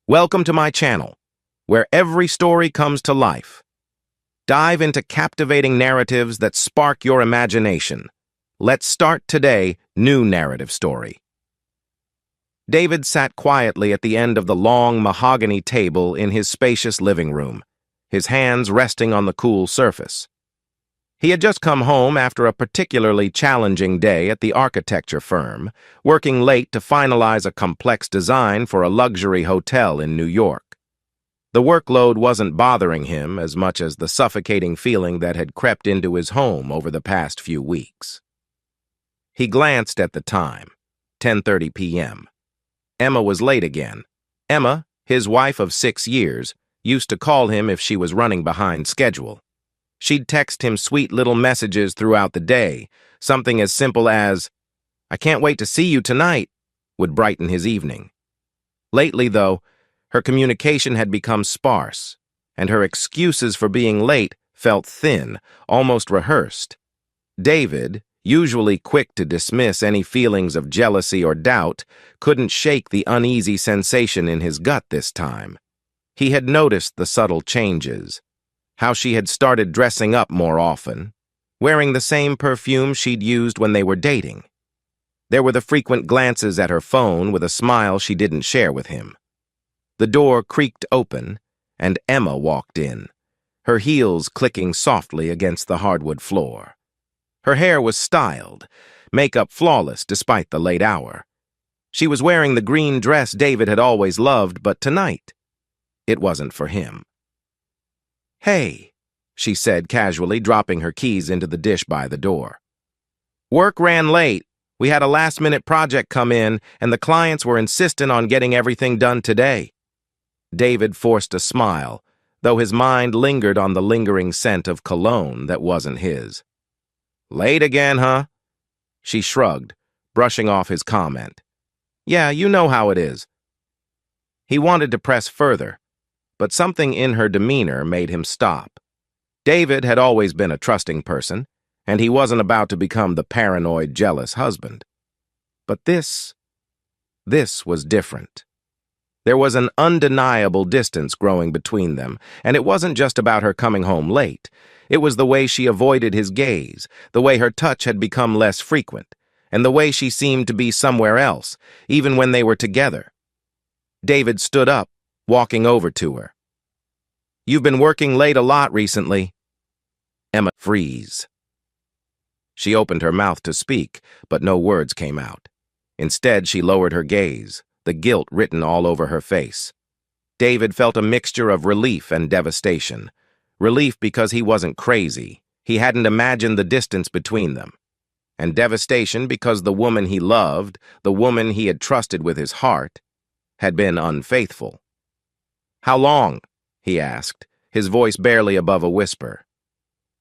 Welcome to my channel, where every story comes to life. Dive into captivating narratives that spark your imagination. Let's start today, new narrative story. David sat quietly at the end of the long mahogany table in his spacious living room, his hands resting on the cool surface. He had just come home after a particularly challenging day at the architecture firm, working late to finalize a complex design for a luxury hotel in New York. The workload wasn't bothering him as much as the suffocating feeling that had crept into his home over the past few weeks. He glanced at the time, 10:30 p.m. Emma was late again. Emma, his wife of 6 years, used to call him if she was running behind schedule. She'd text him sweet little messages throughout the day. Something as simple as, "I can't wait to see you tonight," would brighten his evening. Lately, though, her communication had become sparse, and her excuses for being late felt thin, almost rehearsed. David, usually quick to dismiss any feelings of jealousy or doubt, couldn't shake the uneasy sensation in his gut this time. He had noticed the subtle changes. How she had started dressing up more often, wearing the same perfume she'd used when they were dating. There were the frequent glances at her phone with a smile she didn't share with him. The door creaked open, and Emma walked in, her heels clicking softly against the hardwood floor. Her hair was styled, makeup flawless despite the late hour. She was wearing the green dress David had always loved, but tonight, it wasn't for him. "Hey," she said casually, dropping her keys into the dish by the door. "Work ran late. We had a last-minute project come in, and the clients were insistent on getting everything done today." David forced a smile, though his mind lingered on the lingering scent of cologne that wasn't his. "Late again, huh?" She shrugged, brushing off his comment. "Yeah, you know how it is." He wanted to press further, but something in her demeanor made him stop. David had always been a trusting person, and he wasn't about to become the paranoid, jealous husband. But this was different. There was an undeniable distance growing between them, and it wasn't just about her coming home late. It was the way she avoided his gaze, the way her touch had become less frequent, and the way she seemed to be somewhere else, even when they were together. David stood up, walking over to her. "You've been working late a lot recently." Emma froze. She opened her mouth to speak, but no words came out. Instead, she lowered her gaze, the guilt written all over her face. David felt a mixture of relief and devastation. Relief because he wasn't crazy. He hadn't imagined the distance between them. And devastation because the woman he loved, the woman he had trusted with his heart, had been unfaithful. "How long?" he asked, his voice barely above a whisper.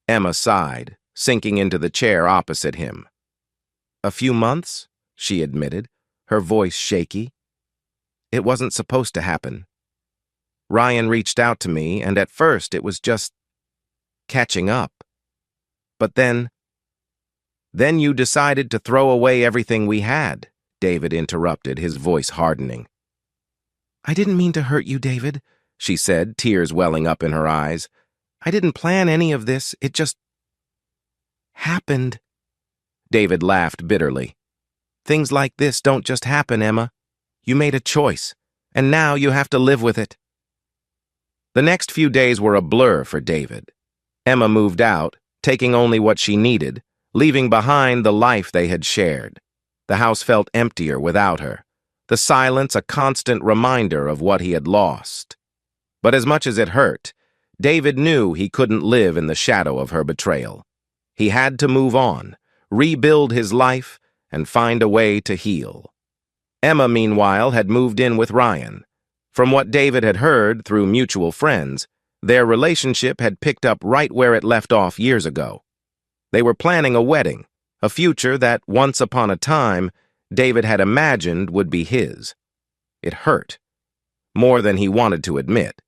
Emma sighed, sinking into the chair opposite him. "A few months," she admitted, her voice shaky. "It wasn't supposed to happen. Ryan reached out to me, and at first it was just catching up. But then you decided to throw away everything we had," David interrupted, his voice hardening. "I didn't mean to hurt you, David," she said, tears welling up in her eyes. "I didn't plan any of this. It just happened." David laughed bitterly. "Things like this don't just happen, Emma. You made a choice, and now you have to live with it." The next few days were a blur for David. Emma moved out, taking only what she needed, leaving behind the life they had shared. The house felt emptier without her, the silence a constant reminder of what he had lost. But as much as it hurt, David knew he couldn't live in the shadow of her betrayal. He had to move on, rebuild his life, and find a way to heal. Emma, meanwhile, had moved in with Ryan. From what David had heard through mutual friends, their relationship had picked up right where it left off years ago. They were planning a wedding, a future that, once upon a time, David had imagined would be his. It hurt, more than he wanted to admit.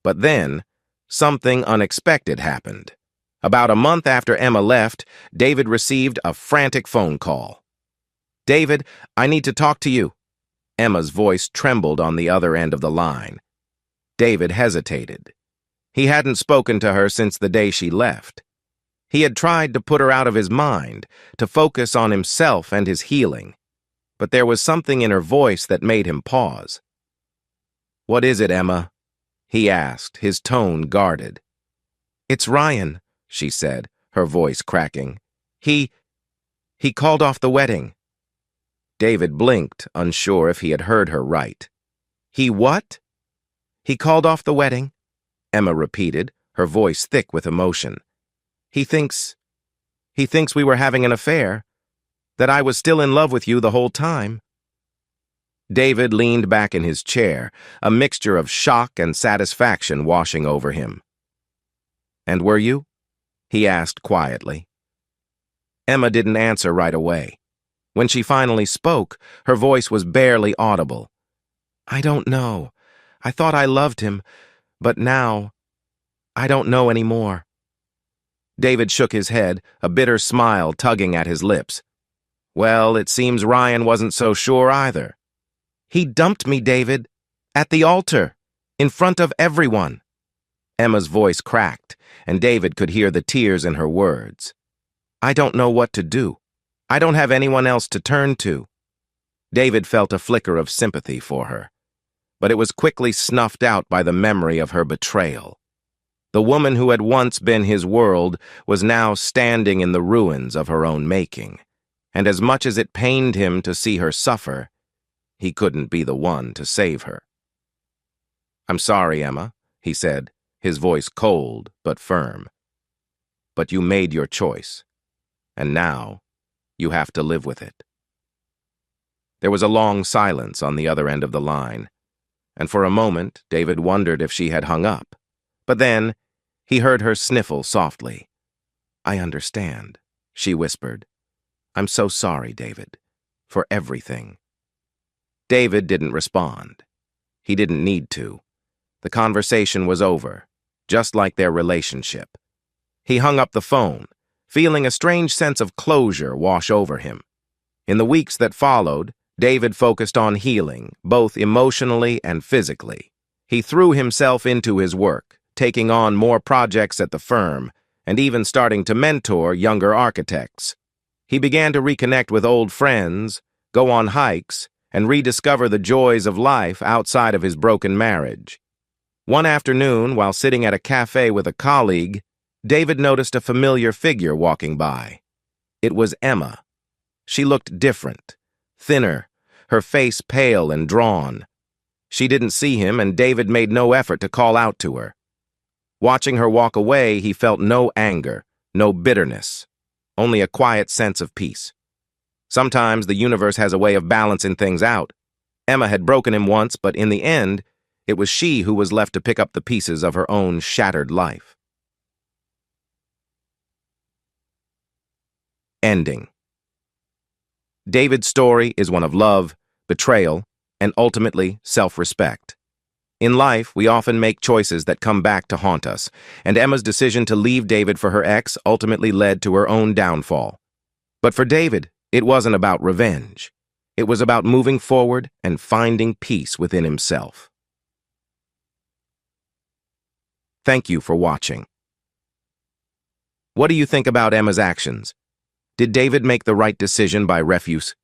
But then, something unexpected happened. About a month after Emma left, David received a frantic phone call. "David, I need to talk to you." Emma's voice trembled on the other end of the line. David hesitated. He hadn't spoken to her since the day she left. He had tried to put her out of his mind, to focus on himself and his healing. But there was something in her voice that made him pause. "What is it, Emma?" he asked, his tone guarded. "It's Ryan," she said, her voice cracking. He called off the wedding." David blinked, unsure if he had heard her right. "He what?" "He called off the wedding," Emma repeated, her voice thick with emotion. He thinks we were having an affair, that I was still in love with you the whole time." David leaned back in his chair, a mixture of shock and satisfaction washing over him. "And were you?" he asked quietly. Emma didn't answer right away. When she finally spoke, her voice was barely audible. "I don't know. I thought I loved him, but now, I don't know anymore." David shook his head, a bitter smile tugging at his lips. "Well, it seems Ryan wasn't so sure either." "He dumped me, David. At the altar. In front of everyone." Emma's voice cracked, and David could hear the tears in her words. "I don't know what to do. I don't have anyone else to turn to." David felt a flicker of sympathy for her, but it was quickly snuffed out by the memory of her betrayal. The woman who had once been his world was now standing in the ruins of her own making, and as much as it pained him to see her suffer, he couldn't be the one to save her. "I'm sorry, Emma," he said, his voice cold but firm. "But you made your choice, and now you have to live with it." There was a long silence on the other end of the line, and for a moment David wondered if she had hung up. But then he heard her sniffle softly. "I understand," she whispered. "I'm so sorry, David, for everything." David didn't respond. He didn't need to. The conversation was over, just like their relationship. He hung up the phone, feeling a strange sense of closure wash over him. In the weeks that followed, David focused on healing, both emotionally and physically. He threw himself into his work, taking on more projects at the firm, and even starting to mentor younger architects. He began to reconnect with old friends, go on hikes, and rediscover the joys of life outside of his broken marriage. One afternoon, while sitting at a cafe with a colleague, David noticed a familiar figure walking by. It was Emma. She looked different, thinner, her face pale and drawn. She didn't see him, and David made no effort to call out to her. Watching her walk away, he felt no anger, no bitterness, only a quiet sense of peace. Sometimes the universe has a way of balancing things out. Emma had broken him once, but in the end, it was she who was left to pick up the pieces of her own shattered life. Ending. David's story is one of love, betrayal, and ultimately self-respect. In life, we often make choices that come back to haunt us, and Emma's decision to leave David for her ex ultimately led to her own downfall. But for David, it wasn't about revenge. It was about moving forward and finding peace within himself. Thank you for watching. What do you think about Emma's actions? Did David make the right decision by refuse?